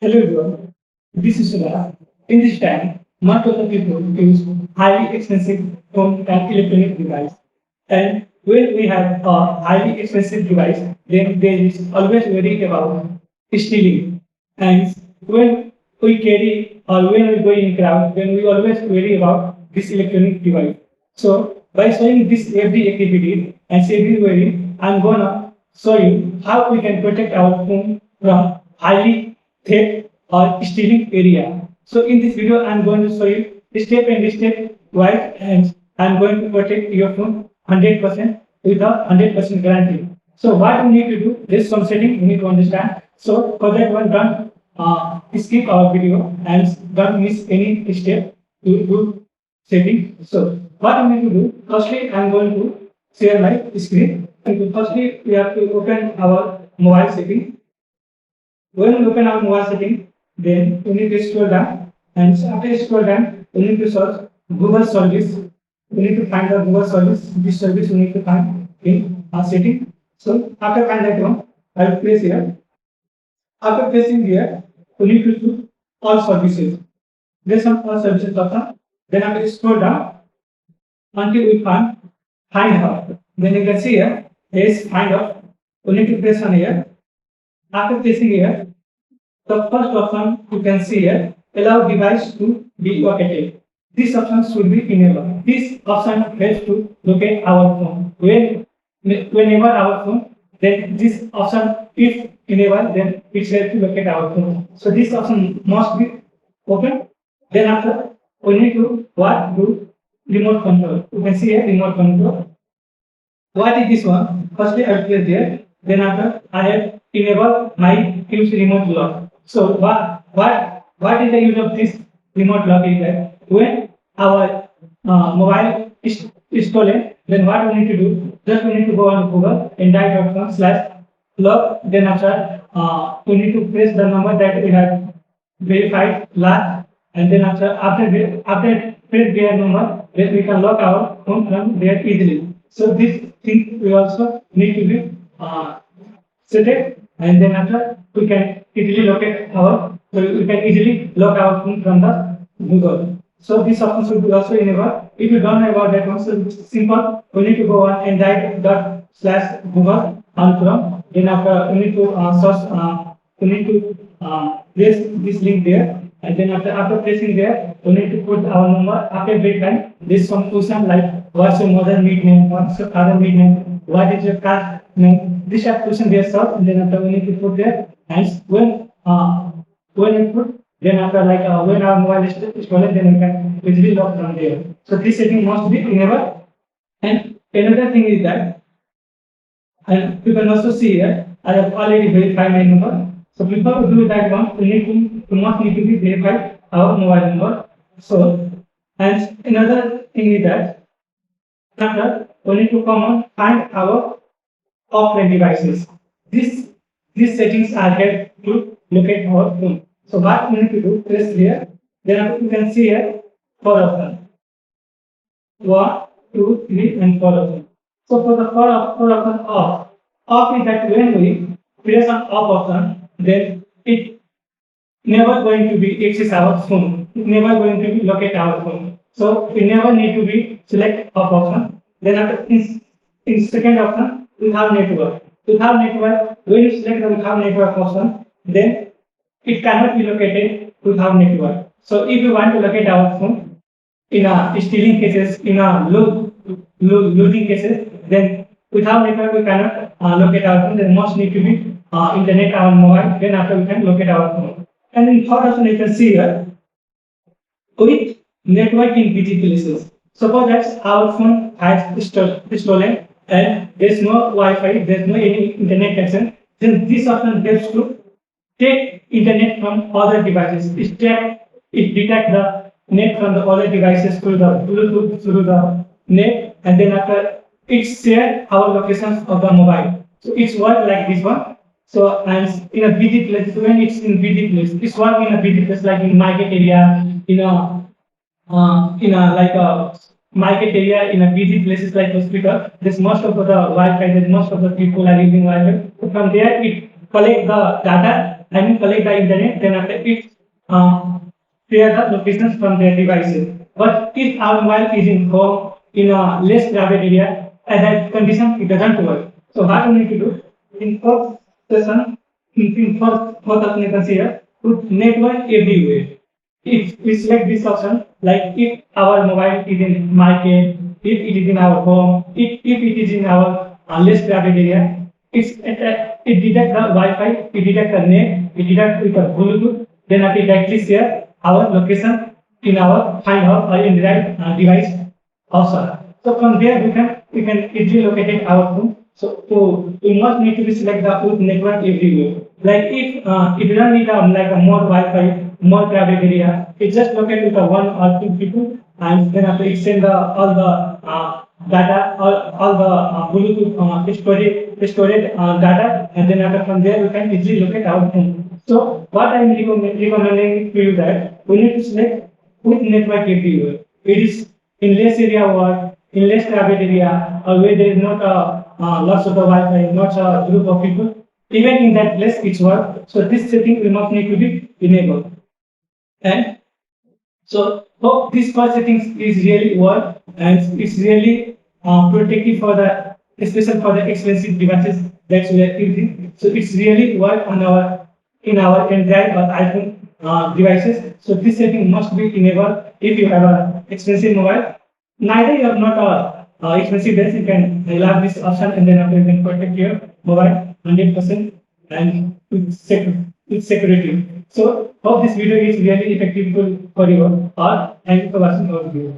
Hello everyone, this is Subash. In this time, most of the people use highly expensive phone and electronic device. And when we have a highly expensive device, then there is always worry about stealing. And when we carry or when we go in crowd, then we always worry about this electronic device. So by showing this every activity and every worry, I'm gonna show you how we can protect our phone from highly theft or stealing area. So in this video, I'm going to show you step and step why and I'm going to protect your phone 100% with a 100% guarantee. So what we need to do, there's some setting you need to understand. So for that one, don't skip our video and don't miss any step to do setting. So what we need to do, firstly, I'm going to share my screen. And firstly, we have to open our mobile setting. When we open our mobile setting, then we need to scroll down, and after scroll down, we need to search Google service. We need to find the Google service. This service we need to find in our setting. So after find that one, I will place here. After placing here, we need to choose all services. There's some all services option. Then after scroll down until we find her. Then you can see here, there is find out. We need to place on here. After placing here, the first option you can see here, allow device to be located. This option should be enabled. This option helps to locate our phone. Whenever our phone, then this option, if enabled, then it helps to locate our phone. So this option must be open. Then after, we need to what do remote control. You can see here remote control. What is this one? Firstly, I will place there. Then after, I have enabled my use remote lock. So what is the use of this remote lock is that when our mobile is stolen, then what we need to do? Just we need to go on Google and type.com/lock. Then after we need to press the number that we have verified last, and then after press their number, then we can lock our phone from there easily. So this thing we also need to be set it, and then after we can easily locate our, so we can easily lock our phone from the Google. So this option should be also enabled. If you don't know about that one, so it's simple. We need to go on and type ./Google on Chrome. Then after we need to search. We need to place this link there, and then after placing there, we need to put our number. After verifying, this some question like what's your mother nickname, what's your father nickname, what is your caste name. This are question they solve, and then after we need to put there. And when we put, then after when our mobile is stolen, then we can easily lock from there. So this setting must be enabled. And another thing is that, and you can also see here, I have already verified my number. So before we do that one, we must need to be verify our mobile number. So, and another thing is that after we need to come and find our offline devices. This these settings are help to locate our phone. So what we need to do, press here. Then you can see here four options. 1, 2, 3, and 4 options. So for the four option off, off is that when we press on off option, then it never going to be access our phone. It never going to be locate our phone. So we never need to be select off option. Then after in second option, without network. Without network, when you select the without network option, then it cannot be located without network. So if you want to locate our phone in a stealing cases, in a looting cases, then without network we cannot locate our phone. There must need to be internet on mobile. Then after we can locate our phone. And in third option you can see here with network in busy places. Suppose that our phone has stolen and there's no Wi-Fi, there's no any internet connection. Then this option helps to take internet from other devices. It detect the net from the other devices through the Bluetooth through the net, and then after it share our locations of the mobile. So it's work like this one. So and in a busy place, when it's in busy place, it's work in a busy place like in market area, in a like a market area, in a busy places like hospital. There's most of the Wi-Fi. There's most of the people are using Wi-Fi. From there, it collect the data I mean collect the internet, then after it clear the locations from their devices. But if our mobile is in home in a less crowded area, at that condition it doesn't work. So what we need to do in first session, in first option you can see here, put network everywhere. If we select this option, like if our mobile is in market, if it is in our home, if it is in our less crowded area, it detects the Wi-Fi, it detects the net, it detects with the Bluetooth, then it directly share our location in our find our Android device also. So from there we can easily locate our phone. So we must need to be select the good network everywhere. Like if you don't need like a more Wi-Fi, more crowded area, it just locate with a one or two people, and then after it send all the data, all the Bluetooth storage data, and then after from there we can easily locate our phone. So what I'm recommending to you that we need to select with network everywhere. It is in less area or in less crowded area or where there is not lots of the Wi-Fi, not a group of people. Even in that place it's work. So this setting we must need to be enabled. And so hope this first settings is really work and it's really protective for the especially for the expensive devices that we are using. So it's really work on our in our Android or iPhone devices. So this setting must be enabled if you have a expensive mobile. Neither you have not a expensive device, you can allow this option and then after you can protect your mobile 100% and with security. So hope this video is really effective for you all. Thank you for watching our video.